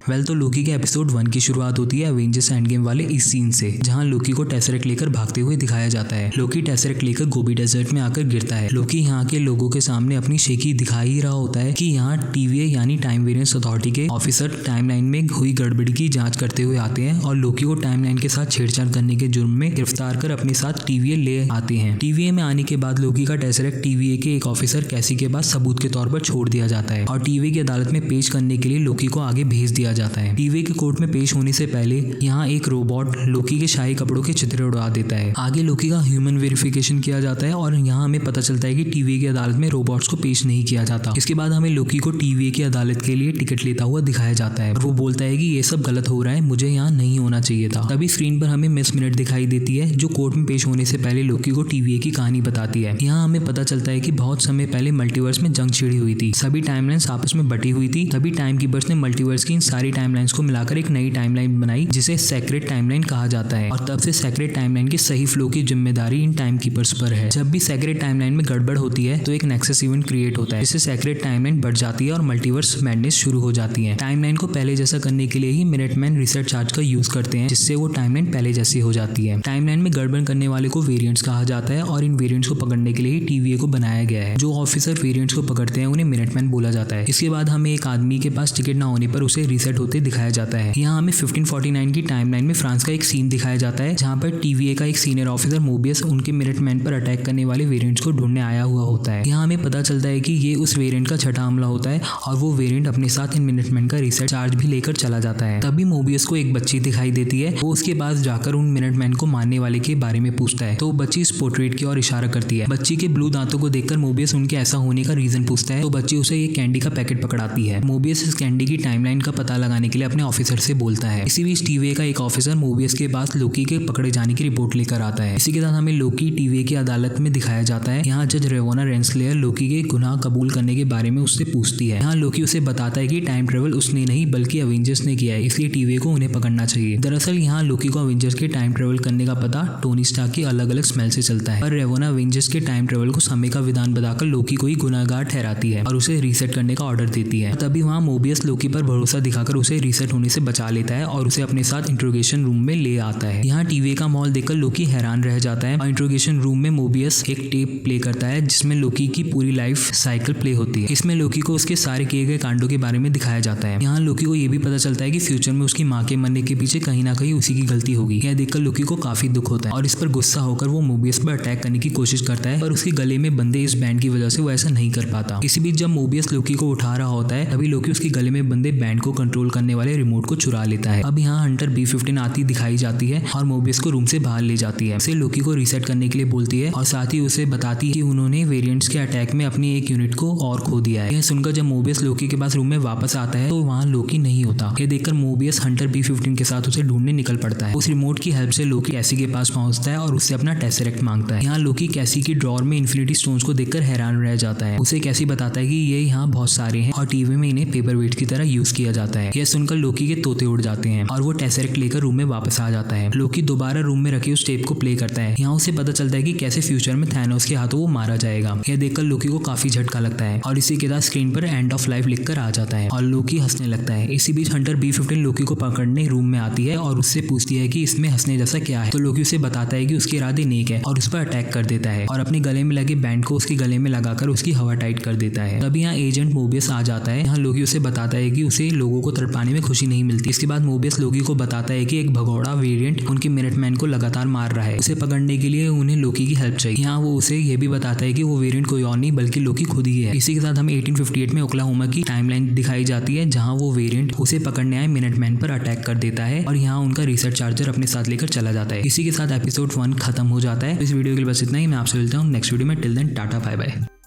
Well तो लोकी के episode 1 की शुरुआत होती है एवेंजर्स एंड गेम वाले इस सीन से, जहां लोकी को टेसरेक्ट लेकर भागते हुए दिखाया जाता है। लोकी टेसरेक्ट लेकर गोबी डेजर्ट में आकर गिरता है। लोकी यहाँ के लोगों के सामने अपनी शेखी दिखा ही रहा होता है कि यहाँ टीवीए यानी टाइम वेरिएंस अथॉरिटी के ऑफिसर टाइमलाइन में हुई गड़बड़ी की जांच करते हुए आते हैं और लोकी को टाइमलाइन के साथ छेड़छाड़ करने के जुर्म में गिरफ्तार कर अपने साथ टीवीए ले आते हैं। टीवीए में आने के बाद लोकी का टेसरेक्ट टीवीए के एक ऑफिसर कैसी के पास सबूत के तौर पर छोड़ दिया जाता है और टीवीए की अदालत में पेश करने के लिए लोकी को आगे भेज दिया जाता है। टीवीए के कोर्ट में पेश होने से पहले यहाँ एक रोबोट लोकी के शाही कपड़ों के चित्र उड़ा देता है। आगे लोकी का ह्यूमन वेरिफिकेशन किया जाता है और यहाँ हमें पता चलता है कि टीवीए की अदालत में रोबोट्स को पेश नहीं किया जाता। इसके बाद हमें लोकी को टीवीए की अदालत के लिए टिकट लेता हुआ दिखाया जाता है और वो बोलता है कि ये सब गलत हो रहा है, मुझे यहाँ नहीं होना चाहिए था। तभी स्क्रीन पर हमें मिस मिनट दिखाई देती है जो कोर्ट में पेश होने से पहले लोकी को टीवीए की कहानी बताती है। यहाँ हमें पता चलता है कि बहुत समय पहले मल्टीवर्स में जंग छिड़ी हुई थी, सभी टाइमलाइंस आपस में बटी हुई थी। तभी टाइम कीपर्स ने मल्टीवर्स की इन सारी टाइमलाइंस को मिलाकर एक नई टाइमलाइन बनाई जिसे सेक्रेट टाइमलाइन कहा जाता है और तब से सेक्रेट टाइमलाइन के सही फ्लो की जिम्मेदारी इन टाइम कीपर्स पर है। जब भी सेक्रेट टाइमलाइन में गड़बड़ होती है तो एक नेक्सस इवेंट क्रिएट होता है जिससे सेक्रेट टाइमलाइन बढ़ जाती है और मल्टीवर्स मैडनेस शुरू हो जाती है। टाइमलाइन को पहले जैसा करने के लिए ही मिनटमैन रिसेट चार्ज का यूज करते हैं जिससे वो टाइमलाइन पहले जैसी हो जाती है। टाइमलाइन में गड़बड़ करने वाले को वेरिएंट्स कहा जाता है और इन वेरिएंट्स को पकड़ने के लिए ही टीवीए को बनाया गया है। जो ऑफिसर वेरिएंट्स को पकड़ते हैं उन्हें मिनटमैन बोला जाता है। इसके बाद हमें एक आदमी के पास टिकट ना होने पर उसे रीसेट होते दिखाया जाता है। यहाँ हमें 1549 की टाइमलाइन में फ्रांस का एक सीन दिखाया जाता है जहाँ पर टीवीए का एक सीनियर ऑफिसर मोबियस उनके मिनटमैन पर अटैक करने वाले वेरिएंट्स को ढूंढने आया हुआ होता है। यहाँ हमें पता चलता है कि ये उस वेरिएंट का छठा हमला होता है और वो वेरिएंट अपने साथ इन मिनटमैन का रीसेट चार्ज भी लेकर चला जाता है। तभी मोबियस को एक बच्ची दिखाई देती है। वो उसके पास जाकर उन मिनटमैन को मारने वाले के बारे में पूछता है तो बच्ची इस पोर्ट्रेट की ओर इशारा करती है। बच्ची के ब्लू दांतों को देखकर मोबियस उनके ऐसा होने का रीजन पूछता है तो बच्ची उसे ये कैंडी का पैकेट पकड़ाती है। मोबियस इस कैंडी की टाइमलाइन का पता लगाने के लिए अपने ऑफिसर से बोलता है। इसी बीच टीवीए का एक ऑफिसर मोबियस के पास लोकी के पकड़े जाने की रिपोर्ट लेकर आता है। इसी के साथ हमें लोकी टीवीए की अदालत में दिखाया जाता है। यहाँ जज रेवोना रेंसलेयर लोकी के गुनाह कबूल करने के बारे में उससे पूछती है। यहाँ लोकी उसे बताता है कि टाइम ट्रेवल उसने नहीं बल्कि अवेंजर्स ने किया है, इसलिए टीवीए को उन्हें पकड़ना चाहिए। दरअसल यहाँ लोकी को अवेंजर्स के टाइम ट्रेवल करने का पता टोनी स्टार्क की अलग अलग स्मेल से चलता है, पर रेवोना अवेंजर्स के टाइम ट्रेवल को समय का विधान बताकर लोकी को ही गुनाहगार ठहराती है और उसे रीसेट करने का ऑर्डर देती है। तभी वहाँ मोबियस लोकी पर भरोसा दिखाकर उसे रीसेट होने से बचा लेता है और उसे अपने साथ इंट्रोगेशन रूम में ले आता है। यहाँ टीवीए का माहौल देखकर लोकी हैरान रह जाता है और इंट्रोगेशन रूम में मोबियस एक टेप प्ले करता है जिसमें लोकी की पूरी लाइफ साइकिल प्ले होती है। इसमें लोकी को उसके सारे किए गए कांडों के बारे में दिखाया जाता है। यहाँ लोकी को यह भी पता चलता है कि फ्यूचर में उसकी माँ के मरने के पीछे कहीं ना कहीं उसी की गलती होगी। यह देखकर लोकी को काफी दुख होता है और इस पर गुस्सा होकर वो मोबियस पर अटैक करने की कोशिश करता है पर उसके गले में बंधे इस बैंड की वजह से वो ऐसा नहीं कर पाता। इसी बीच जब मोबियस लोकी को उठा रहा होता है तभी लोकी उसके गले में बंधे बैंड को कंट्रोल करने वाले रिमोट को चुरा लेता है। अब यहाँ हंटर B-15 आती दिखाई जाती है और मोबियस को रूम से बाहर ले जाती है। उसे लोकी को रीसेट करने के लिए बोलती है और साथ ही उसे बताती है कि उन्होंने वेरिएंट्स के अटैक में अपनी एक यूनिट को और खो दिया है। यह सुनकर जब मोबियस लोकी के पास रूम में वापस आता है तो वहाँ लोकी नहीं होता। यह देखकर मोबियस हंटर B-15 के साथ उसे ढूंढने निकल पड़ता है। उस रिमोट की हेल्प से लोकी कैसी के पास पहुंचता है और उससे अपना टेसरेक्ट मांगता है। यहाँ लोकी कैसी की ड्रॉर में इन्फिनिटी स्टोन्स को देखकर हैरान रह जाता है। उसे कैसी बताता है कि ये यहाँ बहुत सारे हैं और टीवी में इन्हें पेपर वेट की तरह यूज किया जाता है। यह सुनकर लोकी के तोते उड़ जाते हैं और वो टेसरेक्ट लेकर रूम में वापस आ जाता है। लोकी दोबारा रूम में रखे उस टेप को प्ले करता है। यहाँ उसे पता चलता है कि कैसे फ्यूचर में थैनोस के हाथों वो मारा जाएगा। यह देखकर लोकी को काफी झटका लगता है और इसी के साथ स्क्रीन पर एंड ऑफ लाइफ लिखकर आ जाता है और लोकी हंसने लगता है। इसी बीच हंटर B-15 लोकी को पकड़ने रूम में आती है और उससे पूछती है कि इसमें हंसने जैसा क्या है। तो लोकी उसे बताता है कि उसके इरादे नेक है और उस पर अटैक कर देता है और अपने गले में लगे बैंड को उसके गले में लगाकर उसकी हवा टाइट कर देता है। तभी यहाँ एजेंट मोबियस आ जाता है। यहाँ लोकी उसे बताता है कि उसे लोगों को तड़पाने में खुशी नहीं मिलती। इसके बाद मोबियस लोकी को बताता है कि एक भगोड़ा वेरिएंट उनके मिनटमैन को लगातार मार रहा है। उसे पकड़ने के लिए उन्हें लोकी की हेल्प चाहिए। यहाँ वो उसे यह भी बताता है कि वो वेरिएंट कोई और नहीं बल्कि लोकी खुद ही है। इसी के साथ हमें 1858 में ओक्लाहोमा की टाइमलाइन दिखाई जाती है जहाँ वो वेरिएंट उसे पकड़ने आए मिनटमैन पर अटैक कर देता है और यहाँ उनका रीसेट चार्जर अपने साथ लेकर चला जाता है। इसी के साथ एपिसोड 1 खत्म हो जाता है। इस वीडियो के लिए बस इतना ही। मैं आपसे मिलता हूँ नेक्स्ट वीडियो में। Till then tata bye bye.